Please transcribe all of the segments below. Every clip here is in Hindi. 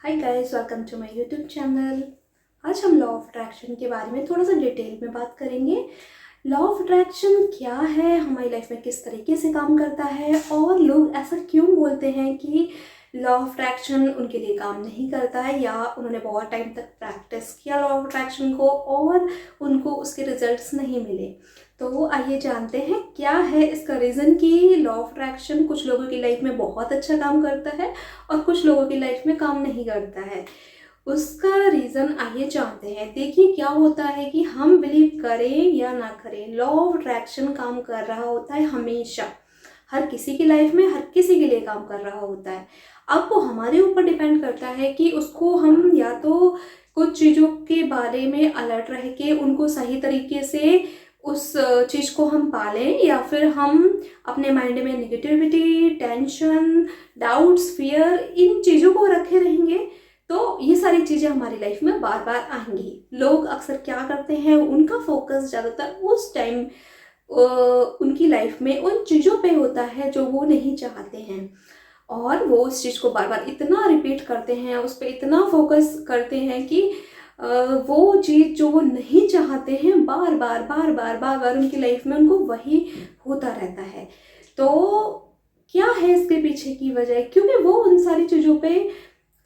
Hi guys, welcome to my YouTube channel. आज हम लॉ ऑफ अट्रैक्शन के बारे में थोड़ा सा डिटेल में बात करेंगे। लॉ ऑफ अट्रैक्शन क्या है, हमारी लाइफ में किस तरीके से काम करता है और लोग ऐसा क्यों बोलते हैं कि लॉ ऑफ अट्रैक्शन उनके लिए काम नहीं करता है या उन्होंने बहुत टाइम तक प्रैक्टिस किया लॉ ऑफ अट्रैक्शन को और उनको उसके रिजल्ट्स नहीं मिले। तो आइए जानते हैं क्या है इसका रीज़न कि लॉ ऑफ अट्रैक्शन कुछ लोगों की लाइफ में बहुत अच्छा काम करता है और कुछ लोगों की लाइफ में काम नहीं करता है। उसका रीज़न आइए जानते हैं। देखिए क्या होता है कि हम बिलीव करें या ना करें, लॉ ऑफ अट्रैक्शन काम कर रहा होता है हमेशा, हर किसी की लाइफ में हर किसी के लिए काम कर रहा होता है। अब वो हमारे ऊपर डिपेंड करता है कि उसको हम या तो कुछ चीज़ों के बारे में अलर्ट रह के उनको सही तरीके से उस चीज़ को हम पालें या फिर हम अपने माइंड में निगेटिविटी, टेंशन, डाउट्स, फियर इन चीज़ों को रखे रहेंगे तो ये सारी चीज़ें हमारी लाइफ में बार बार आएंगी। लोग अक्सर क्या करते हैं, उनका फोकस ज़्यादातर उस टाइम उनकी लाइफ में उन चीज़ों पे होता है जो वो नहीं चाहते हैं और वो उस चीज़ को बार बार इतना रिपीट करते हैं, उस पर इतना फोकस करते हैं कि वो चीज़ जो वो नहीं चाहते हैं बार बार बार बार बार बार उनकी लाइफ में उनको वही होता रहता है। तो क्या है इसके पीछे की वजह? क्योंकि वो उन सारी चीज़ों पे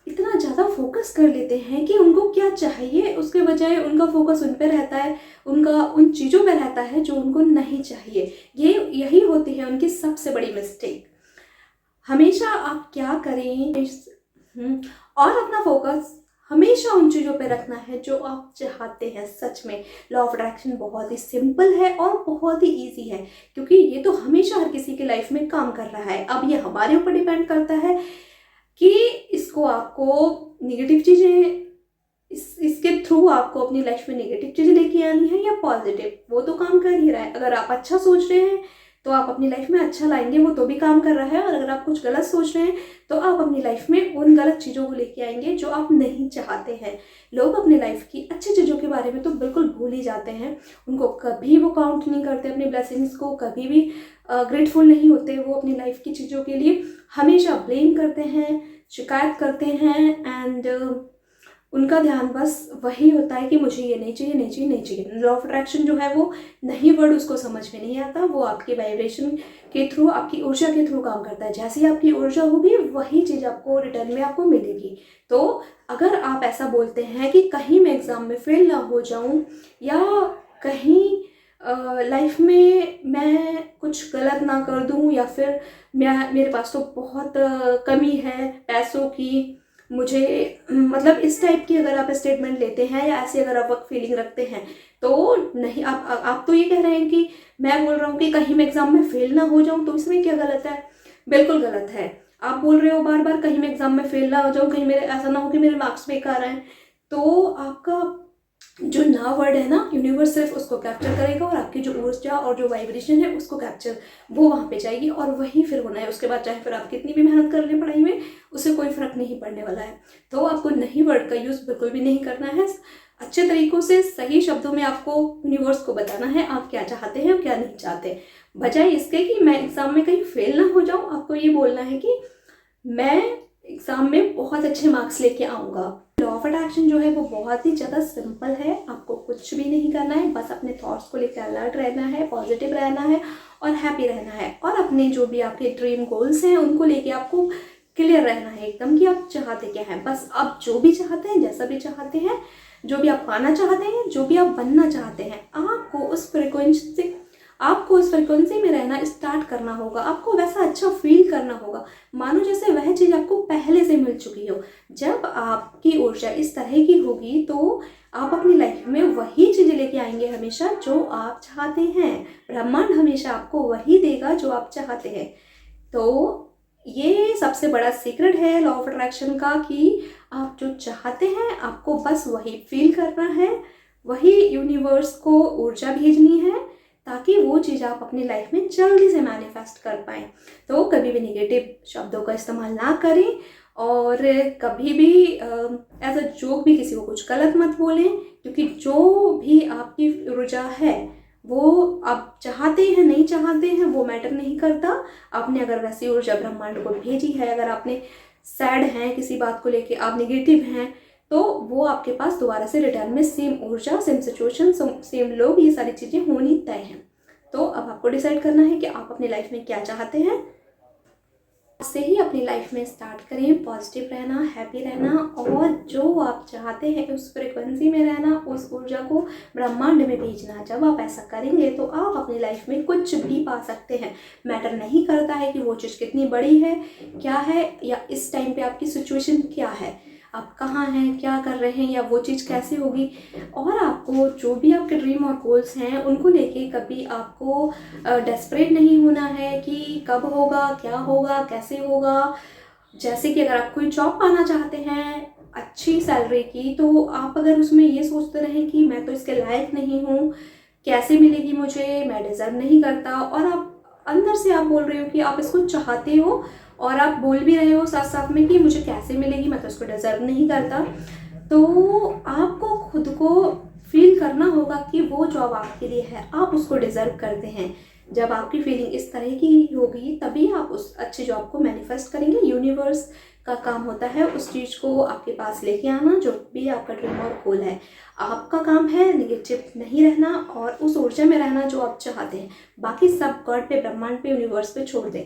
इतना ज़्यादा फोकस कर लेते हैं कि उनको क्या चाहिए उसके बजाय उनका फोकस उन पे रहता है, उनका उन चीज़ों पे रहता है जो उनको नहीं चाहिए। यही होती है उनकी सबसे बड़ी मिस्टेक। हमेशा आप क्या करें और अपना फोकस हमेशा उन चीज़ों पे रखना है जो आप चाहते हैं। सच में लॉ ऑफ अट्रैक्शन बहुत ही सिंपल है और बहुत ही इजी है क्योंकि ये तो हमेशा हर किसी की लाइफ में काम कर रहा है। अब ये हमारे ऊपर डिपेंड करता है कि इसको आपको निगेटिव चीज़ें इसके थ्रू आपको अपनी लाइफ में नेगेटिव चीज़ें लेके आनी है या पॉजिटिव, वो तो काम कर ही रहा है। अगर आप अच्छा सोच रहे हैं तो आप अपनी लाइफ में अच्छा लाएंगे, वो तो भी काम कर रहा है। और अगर आप कुछ गलत सोच रहे हैं तो आप अपनी लाइफ में उन गलत चीज़ों को लेके आएंगे जो आप नहीं चाहते हैं। लोग अपनी लाइफ की अच्छी चीज़ों के बारे में तो बिल्कुल भूल ही जाते हैं, उनको कभी वो काउंट नहीं करते अपनी ब्लेसिंग्स को, कभी भी ग्रेटफुल नहीं होते वो अपनी लाइफ की चीज़ों के लिए, हमेशा ब्लेम करते हैं, शिकायत करते हैं एंड उनका ध्यान बस वही होता है कि मुझे ये नहीं चाहिए, नहीं चाहिए, नहीं चाहिए। लॉ ऑफ अट्रैक्शन जो है वो नहीं वर्ड उसको समझ में नहीं आता, वो आपकी वाइब्रेशन के थ्रू, आपकी ऊर्जा के थ्रू काम करता है। जैसी आपकी ऊर्जा होगी वही चीज़ आपको रिटर्न में आपको मिलेगी। तो अगर आप ऐसा बोलते हैं कि कहीं मैं एग्ज़ाम में फेल ना हो जाऊँ या कहीं लाइफ में मैं कुछ गलत ना कर दूँ या फिर मेरे पास तो बहुत कमी है पैसों की, मुझे मतलब इस टाइप की अगर आप स्टेटमेंट लेते हैं या ऐसी अगर आप फीलिंग रखते हैं तो नहीं, आप तो ये कह रहे हैं कि मैं बोल रहा हूँ कि कहीं मैं एग्ज़ाम में फेल ना हो जाऊँ, तो इसमें क्या गलत है? बिल्कुल गलत है। आप बोल रहे हो बार बार कहीं मैं एग्ज़ाम में फेल ना हो जाऊँ, कहीं मेरे ऐसा ना हो कि मेरे मार्क्स बेकार आए, तो आपका जो ना वर्ड है ना, यूनिवर्स सिर्फ उसको कैप्चर करेगा और आपकी जो ऊर्जा और जो वाइब्रेशन है उसको कैप्चर, वो वहाँ पे जाएगी और वही फिर होना है। उसके बाद चाहे फिर आप कितनी भी मेहनत कर लें पढ़ाई में, उससे कोई फर्क नहीं पड़ने वाला है। तो आपको नहीं वर्ड का यूज़ बिल्कुल भी नहीं करना है। अच्छे तरीक़ों से सही शब्दों में आपको यूनिवर्स को बताना है आप क्या चाहते हैं और क्या नहीं चाहते। बजाय इसके कि मैं एग्ज़ाम में कहीं फेल ना हो जाऊँ, आपको ये बोलना है कि मैं एग्ज़ाम में बहुत अच्छे मार्क्स लेके आऊँगा। लॉ ऑफ अट्रैक्शन जो है वो बहुत ही ज़्यादा सिंपल है, आपको कुछ भी नहीं करना है, बस अपने थॉट्स को लेकर अलर्ट रहना है, पॉजिटिव रहना है और हैप्पी रहना है और अपने जो भी आपके ड्रीम गोल्स हैं उनको लेके आपको क्लियर रहना है एकदम कि आप चाहते क्या हैं। बस आप जो भी चाहते हैं, जैसा भी चाहते हैं, जो भी आप पाना चाहते हैं, जो भी आप बनना चाहते हैं, आपको उस फ्रिक्वेंसी में रहना स्टार्ट करना होगा। आपको वैसा अच्छा फील करना होगा मानो जैसे वह चीज़ आपको पहले से मिल चुकी हो। जब आपकी ऊर्जा इस तरह की होगी तो आप अपनी लाइफ में वही चीज़ें लेके आएंगे हमेशा जो आप चाहते हैं। ब्रह्मांड हमेशा आपको वही देगा जो आप चाहते हैं। तो ये सबसे बड़ा सीक्रेट है लॉ ऑफ अट्रैक्शन का कि आप जो चाहते हैं आपको बस वही फील करना है, वही यूनिवर्स को ऊर्जा भेजनी है ताकि वो चीज़ आप अपनी लाइफ में जल्दी से मैनिफेस्ट कर पाएँ। तो कभी भी नेगेटिव शब्दों का इस्तेमाल ना करें और कभी भी एज अ जोक भी किसी को कुछ गलत मत बोलें, क्योंकि जो भी आपकी ऊर्जा है वो आप चाहते हैं नहीं चाहते हैं वो मैटर नहीं करता। आपने अगर वैसी ऊर्जा ब्रह्मांड को भेजी है, अगर आपने सैड हैं किसी बात को लेके, आप निगेटिव हैं, तो वो आपके पास दोबारा से रिटर्न में सेम ऊर्जा, सेम सिचुएशन, सेम लोग, ये सारी चीज़ें होनी तय हैं। तो अब आपको डिसाइड करना है कि आप अपनी लाइफ में क्या चाहते हैं। से ही अपनी लाइफ में स्टार्ट करें पॉजिटिव रहना, हैप्पी रहना, और जो आप चाहते हैं उस फ्रिक्वेंसी में रहना, उस ऊर्जा को ब्रह्मांड में भेजना। जब आप ऐसा करेंगे तो आप अपनी लाइफ में कुछ भी पा सकते हैं। मैटर नहीं करता है कि वो चीज़ कितनी बड़ी है, क्या है, या इस टाइम पे आपकी सिचुएशन क्या है, आप कहाँ हैं, क्या कर रहे हैं, या वो चीज़ कैसे होगी। और आपको जो भी आपके ड्रीम और गोल्स हैं उनको लेके कभी आपको डेस्परेट नहीं होना है कि कब होगा, क्या होगा, कैसे होगा। जैसे कि अगर आप कोई जॉब पाना चाहते हैं अच्छी सैलरी की, तो आप अगर उसमें ये सोचते रहें कि मैं तो इसके लायक नहीं हूँ, कैसे मिलेगी मुझे, मैं डिज़र्व नहीं करता, और आप अंदर से आप बोल रहे हो कि आप इसको चाहते हो, और आप बोल भी रहे हो साथ साथ में कि मुझे कैसे मिलेगी, मैं तो इसको डिज़र्व नहीं करता, तो आपको खुद को फील करना होगा कि वो जॉब आपके लिए है, आप उसको डिज़र्व करते हैं। जब आपकी फीलिंग इस तरह की होगी तभी आप उस अच्छी जॉब को मैनिफेस्ट करेंगे। यूनिवर्स का काम होता है उस चीज़ को आपके पास लेके आना, जो भी आपका ड्रीम और गोल है। आपका काम है निगेटिव नहीं रहना और उस ऊर्जा में रहना जो आप चाहते हैं। बाकी सब गॉड पे, ब्रह्मांड पे, यूनिवर्स पे छोड़ दें।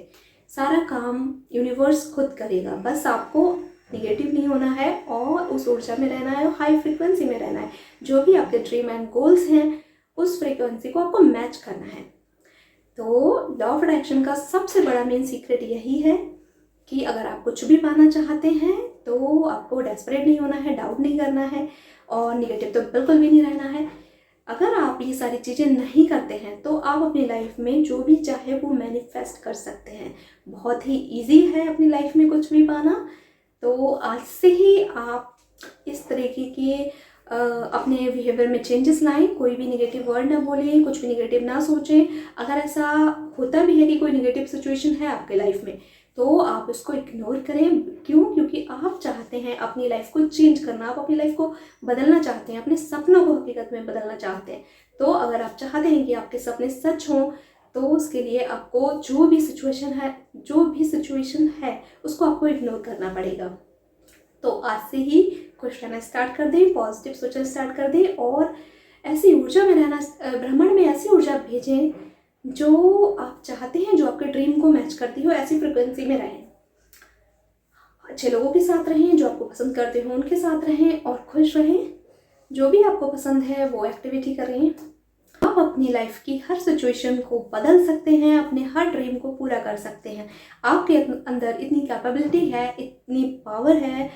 सारा काम यूनिवर्स खुद करेगा, बस आपको निगेटिव नहीं होना है और उस ऊर्जा में रहना है, हाई फ्रिक्वेंसी में रहना है। जो भी आपके ड्रीम एंड गोल्स हैं उस फ्रिक्वेंसी को आपको मैच करना है। तो लॉ ऑफ अट्रैक्शन का सबसे बड़ा मेन सीक्रेट यही है कि अगर आप कुछ भी पाना चाहते हैं तो आपको डेस्परेट नहीं होना है, डाउट नहीं करना है, और निगेटिव तो बिल्कुल भी नहीं रहना है। अगर आप ये सारी चीज़ें नहीं करते हैं तो आप अपनी लाइफ में जो भी चाहे वो मैनिफेस्ट कर सकते हैं। बहुत ही इजी है अपनी लाइफ में कुछ भी पाना। तो आज से ही आप इस तरीके के अपने बिहेवियर में चेंजेस लाएं। कोई भी नेगेटिव वर्ड ना बोलें, कुछ भी नेगेटिव ना सोचें। अगर ऐसा होता भी है कि कोई नेगेटिव सिचुएशन है आपके लाइफ में तो आप उसको इग्नोर करें। क्यों? क्योंकि आप चाहते हैं अपनी लाइफ को चेंज करना, आप अपनी लाइफ को बदलना चाहते हैं, अपने सपनों को हकीकत में बदलना चाहते हैं। तो अगर आप चाहते हैं कि आपके सपने सच हों तो उसके लिए आपको जो भी सिचुएशन है उसको आपको इग्नोर करना पड़ेगा। तो आज से ही खुश रहना स्टार्ट कर दें, पॉजिटिव सोचना स्टार्ट कर दें, और ऐसी ऊर्जा में रहना, ब्रह्मांड में ऐसी ऊर्जा भेजें जो आप चाहते हैं, जो आपके ड्रीम को मैच करती हो। ऐसी फ्रिक्वेंसी में रहें, अच्छे लोगों के साथ रहें, जो आपको पसंद करते हो उनके साथ रहें और खुश रहें। जो भी आपको पसंद है वो एक्टिविटी करें। आप अपनी लाइफ की हर सिचुएशन को बदल सकते हैं, अपने हर ड्रीम को पूरा कर सकते हैं। आपके अंदर इतनी कैपेबिलिटी है, इतनी पावर है,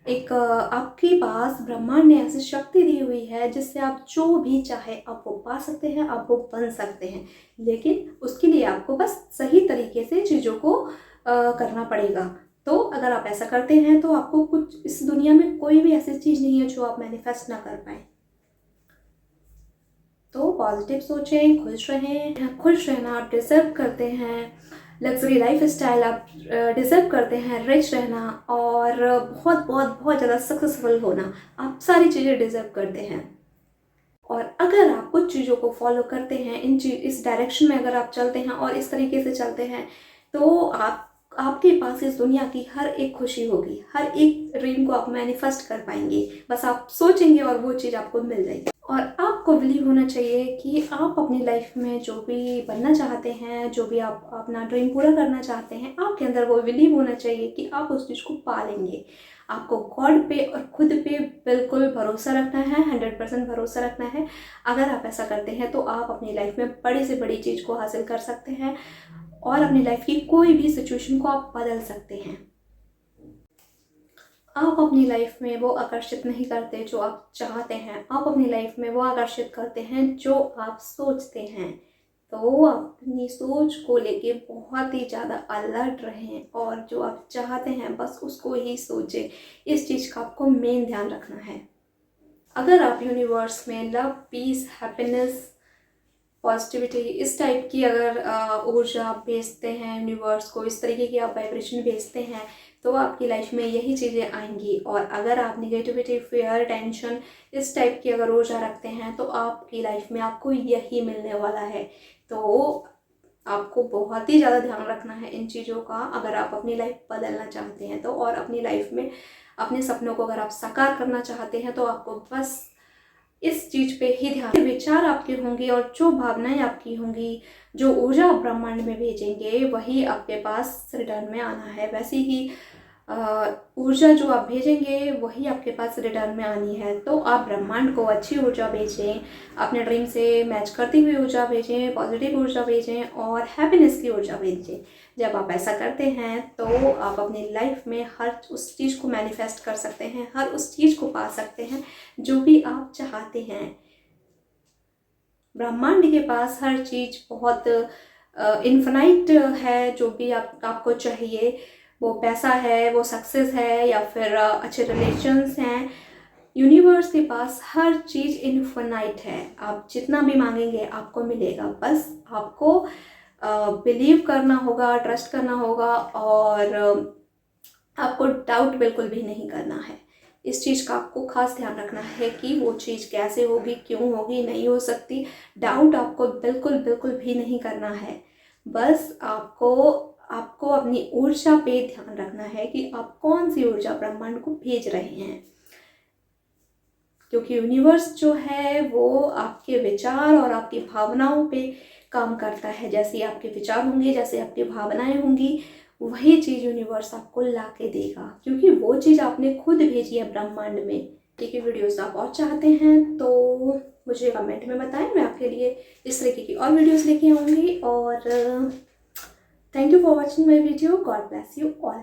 एक आपके पास ब्रह्मांड ने ऐसी शक्ति दी हुई है जिससे आप जो भी चाहे आप वो पा सकते हैं, आप वो बन सकते हैं। लेकिन उसके लिए आपको बस सही तरीके से चीज़ों को करना पड़ेगा। तो अगर आप ऐसा करते हैं तो आपको कुछ, इस दुनिया में कोई भी ऐसी चीज़ नहीं है जो आप मैनिफेस्ट ना कर पाए। तो पॉजिटिव सोचें, खुश रहें। खुश रहना आप डिज़र्व करते हैं, लग्जरी लाइफ स्टाइल आप डिज़र्व करते हैं, रिच रहना और बहुत बहुत बहुत ज़्यादा सक्सेसफुल होना, आप सारी चीज़ें डिज़र्व करते हैं। और अगर आप कुछ चीज़ों को फॉलो करते हैं, इस डायरेक्शन में अगर आप चलते हैं और इस तरीके से चलते हैं तो आपके पास इस दुनिया की हर एक खुशी होगी, हर एक ड्रीम को आप मैनिफेस्ट कर पाएंगे। बस आप सोचेंगे और वो चीज़ आपको मिल जाएगी। और आपको बिलीव होना चाहिए कि आप अपनी लाइफ में जो भी बनना चाहते हैं, जो भी आप अपना ड्रीम पूरा करना चाहते हैं, आपके अंदर वो बिलीव होना चाहिए कि आप उस चीज़ को पा लेंगे। आपको गॉड पे और खुद पे बिल्कुल भरोसा रखना है, 100% भरोसा रखना है। अगर आप ऐसा करते हैं तो आप अपनी लाइफ में बड़ी से बड़ी चीज़ को हासिल कर सकते हैं और अपनी लाइफ की कोई भी सिचुएशन को आप बदल सकते हैं। आप अपनी लाइफ में वो आकर्षित नहीं करते जो आप चाहते हैं, आप अपनी लाइफ में वो आकर्षित करते हैं जो आप सोचते हैं। तो अपनी सोच को लेके बहुत ही ज़्यादा अलर्ट रहें और जो आप चाहते हैं बस उसको ही सोचें। इस चीज़ का आपको मेन ध्यान रखना है। अगर आप यूनिवर्स में लव, पीस, हैप्पीनेस, पॉजिटिविटी, इस टाइप की अगर ऊर्जा आप भेजते हैं यूनिवर्स को, इस तरीके की आप वाइब्रेशन भेजते हैं तो आपकी लाइफ में यही चीज़ें आएंगी। और अगर आप निगेटिविटी, फियर, टेंशन, इस टाइप की अगर ऊर्जा रखते हैं तो आपकी लाइफ में आपको यही मिलने वाला है। तो आपको बहुत ही ज़्यादा ध्यान रखना है इन चीज़ों का अगर आप अपनी लाइफ बदलना चाहते हैं तो, और अपनी लाइफ में अपने सपनों को अगर आप साकार करना चाहते हैं तो आपको बस इस चीज़ पे ही ध्यान। विचार आपके होंगे और जो भावनाएं आपकी होंगी, जो ऊर्जा आप ब्रह्मांड में भेजेंगे वही आपके पास रिटर्न में आना है। वैसे ही ऊर्जा जो आप भेजेंगे वही आपके पास रिटर्न में आनी है। तो आप ब्रह्मांड को अच्छी ऊर्जा भेजें, अपने ड्रीम से मैच करती हुई ऊर्जा भेजें, पॉजिटिव ऊर्जा भेजें और हैप्पीनेस की ऊर्जा भेजें। जब आप ऐसा करते हैं तो आप अपनी लाइफ में हर उस चीज़ को मैनिफेस्ट कर सकते हैं, हर उस चीज़ को पा सकते हैं जो भी आप चाहते हैं। ब्रह्मांड के पास हर चीज़ बहुत इन्फिनाइट है। जो भी आपको चाहिए, वो पैसा है, वो सक्सेस है, या फिर अच्छे रिलेशंस हैं, यूनिवर्स के पास हर चीज़ इन्फिनाइट है। आप जितना भी मांगेंगे आपको मिलेगा। बस आपको बिलीव करना होगा, ट्रस्ट करना होगा और आपको डाउट बिल्कुल भी नहीं करना है। इस चीज़ का आपको खास ध्यान रखना है कि वो चीज़ कैसे होगी, क्यों होगी, नहीं हो सकती। डाउट आपको बिल्कुल बिल्कुल भी नहीं करना है। बस आपको अपनी ऊर्जा पे ध्यान रखना है कि आप कौन सी ऊर्जा ब्रह्मांड को भेज रहे हैं, क्योंकि यूनिवर्स जो है वो आपके विचार और आपकी भावनाओं पे काम करता है। जैसे आपके विचार होंगे, जैसे आपकी भावनाएं होंगी, वही चीज़ यूनिवर्स आपको ला के देगा, क्योंकि वो चीज़ आपने खुद भेजी है ब्रह्मांड में। ठीक है, वीडियोस आप और चाहते हैं तो मुझे कमेंट में बताएं, मैं आपके लिए इस तरीके की और वीडियोस लेके आऊँगी। और thank you for watching my video. God bless you all.